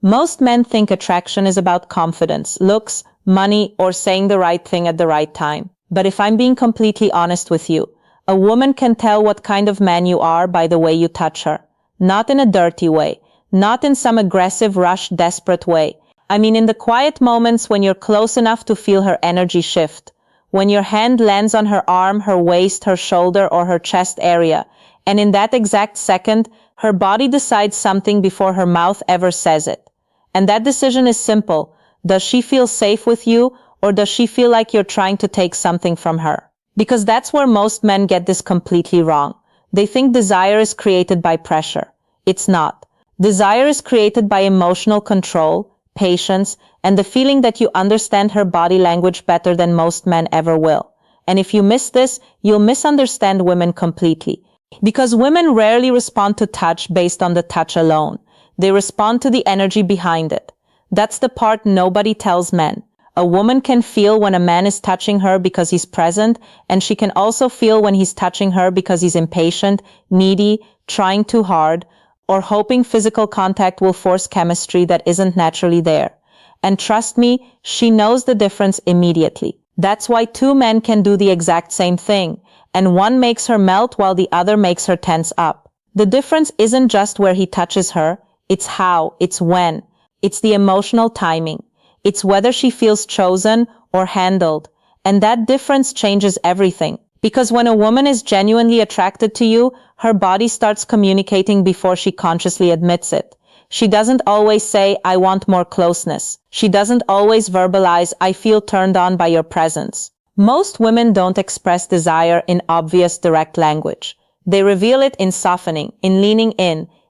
Most men think attraction is about confidence, looks, money, or saying the right thing at the right time. But if I'm being completely honest with you, a woman can tell what kind of man you are by the way you touch her. Not in a dirty way, not in some aggressive, rushed, desperate way. I mean in the quiet moments when you're close enough to feel her energy shift. When your hand lands on her arm, her waist, her shoulder, or her chest area, and in that exact second, her body decides something before her mouth ever says it. And that decision is simple. Does she feel safe with you, or does she feel like you're trying to take something from her? Because that's where most men get this completely wrong. They think desire is created by pressure. It's not. Desire is created by emotional control, patience, and the feeling that you understand her body language better than most men ever will. And if you miss this, you'll misunderstand women completely. Because women rarely respond to touch based on the touch alone. They respond to the energy behind it. That's the part nobody tells men. A woman can feel when a man is touching her because he's present, and she can also feel when he's touching her because he's impatient, needy, trying too hard, or hoping physical contact will force chemistry that isn't naturally there. And trust me, she knows the difference immediately. That's why two men can do the exact same thing, and one makes her melt while the other makes her tense up. The difference isn't just where he touches her, it's how, it's when. It's the emotional timing. It's whether she feels chosen or handled. And that difference changes everything. Because when a woman is genuinely attracted to you, her body starts communicating before she consciously admits it. She doesn't always say, I want more closeness. She doesn't always verbalize, I feel turned on by your presence. Most women don't express desire in obvious, direct language. They reveal it in softening, in leaning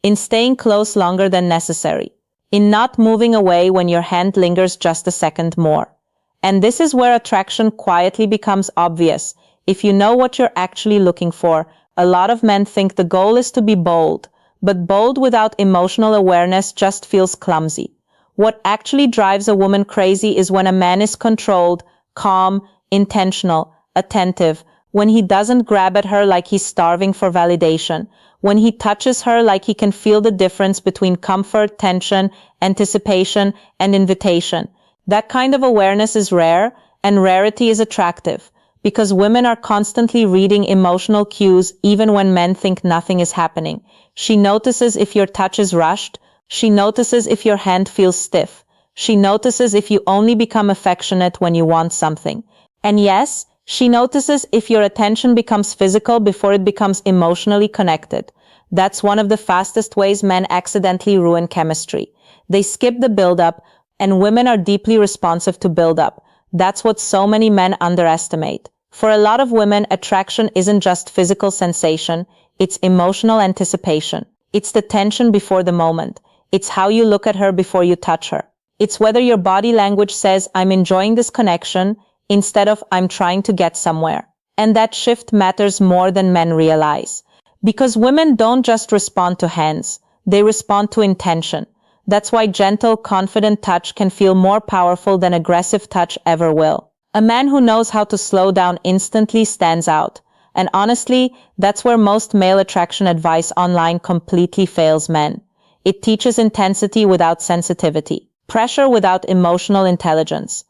in staying close longer than necessary, in not moving away when your hand lingers just a second more. And this is where attraction quietly becomes obvious. If you know what you're actually looking for, a lot of men think the goal is to be bold, but bold without emotional awareness just feels clumsy. What actually drives a woman crazy is when a man is controlled, calm, intentional, attentive, when he doesn't grab at her like he's starving for validation, when he touches her like he can feel the difference between comfort, tension, anticipation, and invitation. That kind of awareness is rare, and rarity is attractive, because women are constantly reading emotional cues even when men think nothing is happening. She notices if your touch is rushed. She notices if your hand feels stiff. She notices if you only become affectionate when you want something. And yes, she notices if your attention becomes physical before it becomes emotionally connected. That's one of the fastest ways men accidentally ruin chemistry. They skip the build-up, and women are deeply responsive to build-up. That's what so many men underestimate. For a lot of women, attraction isn't just physical sensation, it's emotional anticipation. It's the tension before the moment. It's how you look at her before you touch her. It's whether your body language says, I'm enjoying this connection, instead of I'm trying to get somewhere. And that shift matters more than men realize. Because women don't just respond to hands, they respond to intention. That's why gentle, confident touch can feel more powerful than aggressive touch ever will. A man who knows how to slow down instantly stands out. And honestly, that's where most male attraction advice online completely fails men. It teaches intensity without sensitivity, pressure without emotional intelligence,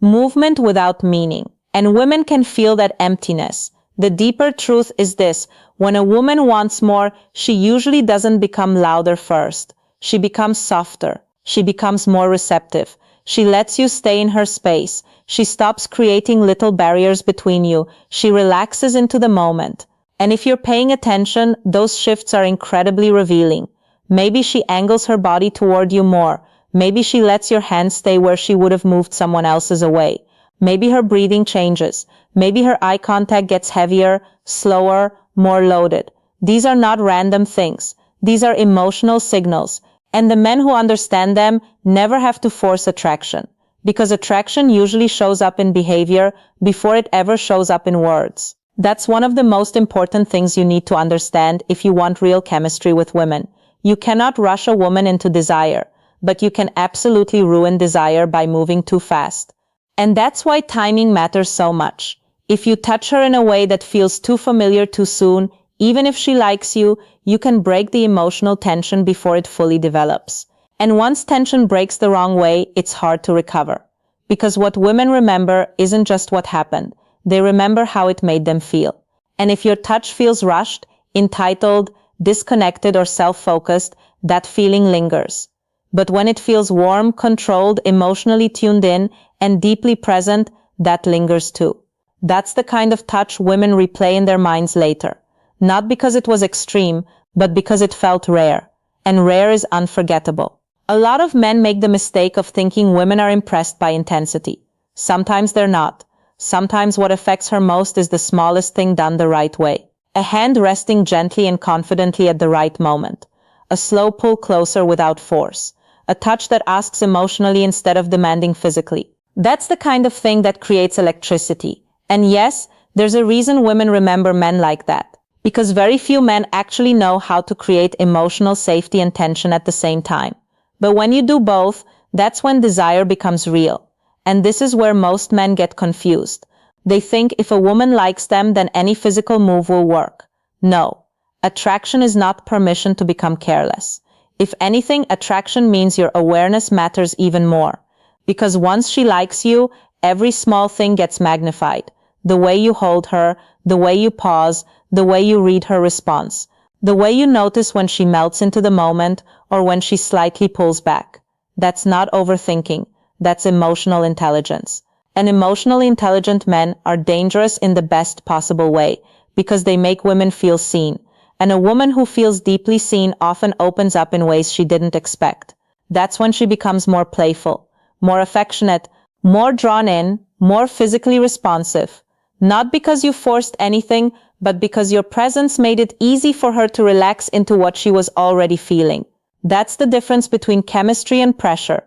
movement without meaning. And women can feel that emptiness. The deeper truth is this: when a woman wants more, she usually doesn't become louder first. She becomes softer. She becomes more receptive. She lets you stay in her space. She stops creating little barriers between you. She relaxes into the moment. And if you're paying attention, those shifts are incredibly revealing. Maybe she angles her body toward you more. Maybe she lets your hand stay where she would have moved someone else's away. Maybe her breathing changes. Maybe her eye contact gets heavier, slower, more loaded. These are not random things. These are emotional signals. And the men who understand them never have to force attraction. Because attraction usually shows up in behavior before it ever shows up in words. That's one of the most important things you need to understand if you want real chemistry with women. You cannot rush a woman into desire, but you can absolutely ruin desire by moving too fast. And that's why timing matters so much. If you touch her in a way that feels too familiar too soon, even if she likes you, you can break the emotional tension before it fully develops. And once tension breaks the wrong way, it's hard to recover. Because what women remember isn't just what happened, they remember how it made them feel. And if your touch feels rushed, entitled, disconnected, or self-focused, that feeling lingers. But when it feels warm, controlled, emotionally tuned in, and deeply present, that lingers too. That's the kind of touch women replay in their minds later. Not because it was extreme, but because it felt rare. And rare is unforgettable. A lot of men make the mistake of thinking women are impressed by intensity. Sometimes they're not. Sometimes what affects her most is the smallest thing done the right way. A hand resting gently and confidently at the right moment. A slow pull closer without force. A touch that asks emotionally instead of demanding physically. That's the kind of thing that creates electricity. And yes, there's a reason women remember men like that. Because very few men actually know how to create emotional safety and tension at the same time. But when you do both, that's when desire becomes real. And this is where most men get confused. They think if a woman likes them, then any physical move will work. No. Attraction is not permission to become careless. If anything, attraction means your awareness matters even more. Because once she likes you, every small thing gets magnified. The way you hold her, the way you pause, the way you read her response. The way you notice when she melts into the moment or when she slightly pulls back. That's not overthinking. That's emotional intelligence. And emotionally intelligent men are dangerous in the best possible way because they make women feel seen. And a woman who feels deeply seen often opens up in ways she didn't expect. That's when she becomes more playful, more affectionate, more drawn in, more physically responsive. Not because you forced anything, but because your presence made it easy for her to relax into what she was already feeling. That's the difference between chemistry and pressure.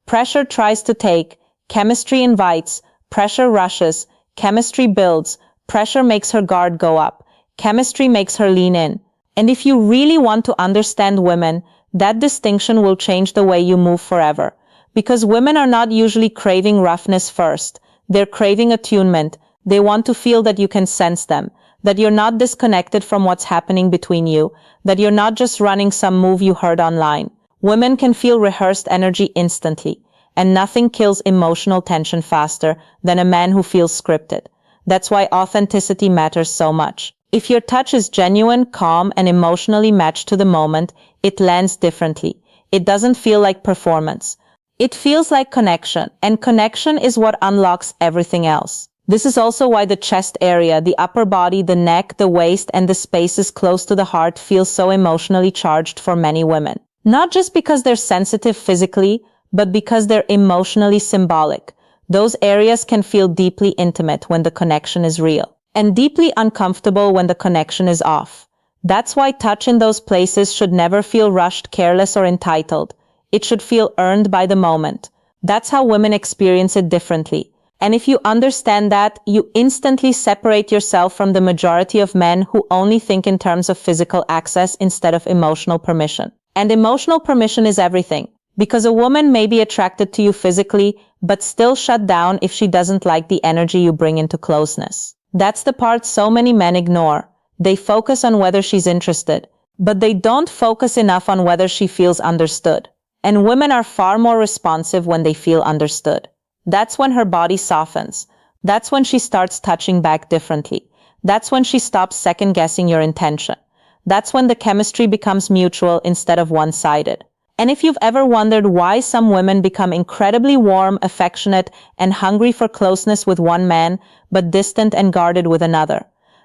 Pressure tries to take, chemistry invites, pressure rushes, chemistry builds, pressure makes her guard go up, chemistry makes her lean in. And if you really want to understand women, that distinction will change the way you move forever. Because women are not usually craving roughness first. They're craving attunement. They want to feel that you can sense them, that you're not disconnected from what's happening between you, that you're not just running some move you heard online. Women can feel rehearsed energy instantly, and nothing kills emotional tension faster than a man who feels scripted. That's why authenticity matters so much. If your touch is genuine, calm, and emotionally matched to the moment, it lands differently. It doesn't feel like performance. It feels like connection, and connection is what unlocks everything else. This is also why the chest area, the upper body, the neck, the waist, and the spaces close to the heart feel so emotionally charged for many women. Not just because they're sensitive physically, but because they're emotionally symbolic. Those areas can feel deeply intimate when the connection is real, and deeply uncomfortable when the connection is off. That's why touch in those places should never feel rushed, careless, or entitled. It should feel earned by the moment. That's how women experience it differently. And if you understand that, you instantly separate yourself from the majority of men who only think in terms of physical access instead of emotional permission. And emotional permission is everything. Because a woman may be attracted to you physically, but still shut down if she doesn't like the energy you bring into closeness. That's the part so many men ignore. They focus on whether she's interested, but they don't focus enough on whether she feels understood. And women are far more responsive when they feel understood. That's when her body softens. That's when she starts touching back differently. That's when she stops second-guessing your intention. That's when the chemistry becomes mutual instead of one-sided. And if you've ever wondered why some women become incredibly warm, affectionate, and hungry for closeness with one man, but distant and guarded with another,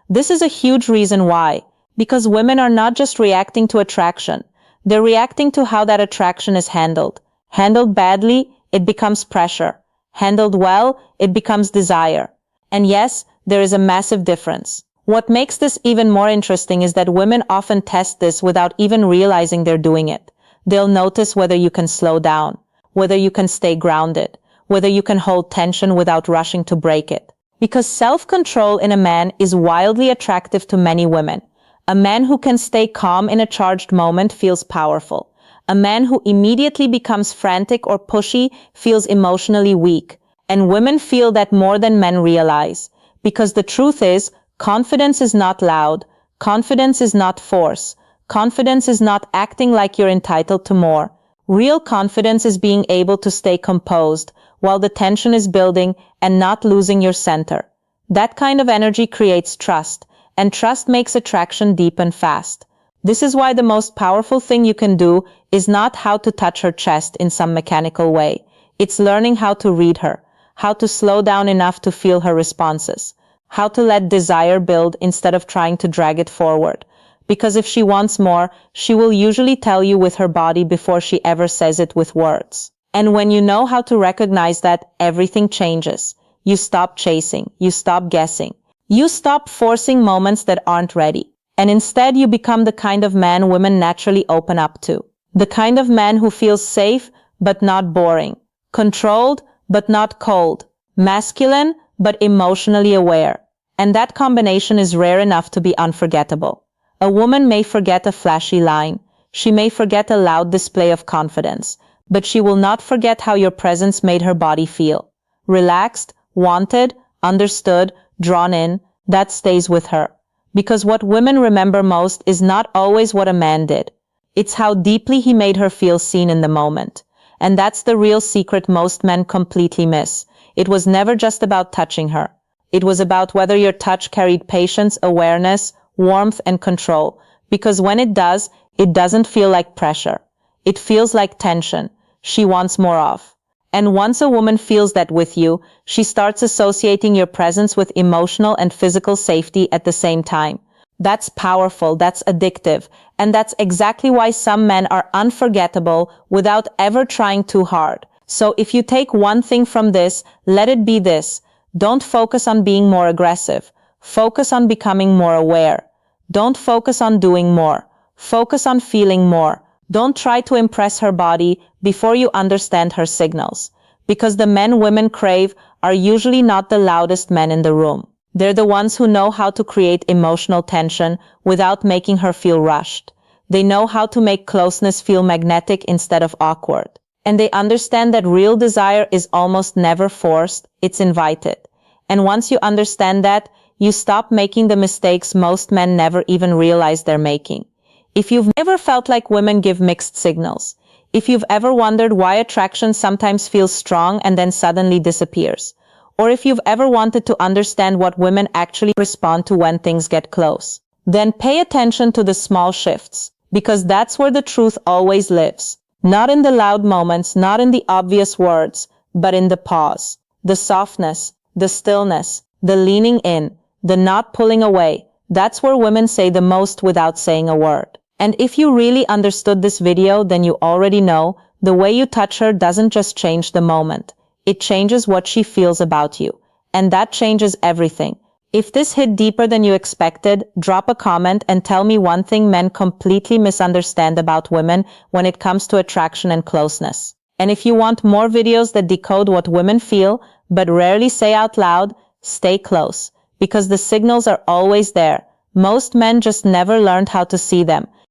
this is a huge reason why. Because women are not just reacting to attraction. They're reacting to how that attraction is handled. Handled badly, it becomes pressure. Handled well, it becomes desire. And yes, there is a massive difference. What makes this even more interesting is that women often test this without even realizing they're doing it. They'll notice whether you can slow down, whether you can stay grounded, whether you can hold tension without rushing to break it. Because self-control in a man is wildly attractive to many women. A man who can stay calm in a charged moment feels powerful. A man who immediately becomes frantic or pushy feels emotionally weak. And women feel that more than men realize. Because the truth is, confidence is not loud. Confidence is not force. Confidence is not acting like you're entitled to more. Real confidence is being able to stay composed while the tension is building and not losing your center. That kind of energy creates trust, and trust makes attraction deepen fast. This is why the most powerful thing you can do is not how to touch her chest in some mechanical way. It's learning how to read her, how to slow down enough to feel her responses, how to let desire build instead of trying to drag it forward. Because if she wants more, she will usually tell you with her body before she ever says it with words. And when you know how to recognize that, everything changes. You stop chasing, you stop guessing. You stop forcing moments that aren't ready. And instead you become the kind of man women naturally open up to. The kind of man who feels safe but not boring, controlled but not cold, masculine but emotionally aware. And that combination is rare enough to be unforgettable. A woman may forget a flashy line, she may forget a loud display of confidence, but she will not forget how your presence made her body feel. Relaxed, wanted, understood, drawn in, that stays with her. Because what women remember most is not always what a man did. It's how deeply he made her feel seen in the moment. And that's the real secret most men completely miss. It was never just about touching her. It was about whether your touch carried patience, awareness, warmth, and control. Because when it does, it doesn't feel like pressure. It feels like tension. She wants more of. And once a woman feels that with you, she starts associating your presence with emotional and physical safety at the same time. That's powerful, that's addictive, and that's exactly why some men are unforgettable without ever trying too hard. So if you take one thing from this, let it be this. Don't focus on being more aggressive. Focus on becoming more aware. Don't focus on doing more. Focus on feeling more. Don't try to impress her body before you understand her signals. Because the men women crave are usually not the loudest men in the room. They're the ones who know how to create emotional tension without making her feel rushed. They know how to make closeness feel magnetic instead of awkward. And they understand that real desire is almost never forced, it's invited. And once you understand that, you stop making the mistakes most men never even realize they're making. If you've ever felt like women give mixed signals, if you've ever wondered why attraction sometimes feels strong and then suddenly disappears, or if you've ever wanted to understand what women actually respond to when things get close, then pay attention to the small shifts, because that's where the truth always lives. Not in the loud moments, not in the obvious words, but in the pause, the softness, the stillness, the leaning in, the not pulling away. That's where women say the most without saying a word. And if you really understood this video, then you already know the way you touch her doesn't just change the moment. It changes what she feels about you. And that changes everything. If this hit deeper than you expected, drop a comment and tell me one thing men completely misunderstand about women when it comes to attraction and closeness. And if you want more videos that decode what women feel, but rarely say out loud, stay close. Because the signals are always there. Most men just never learned how to see them.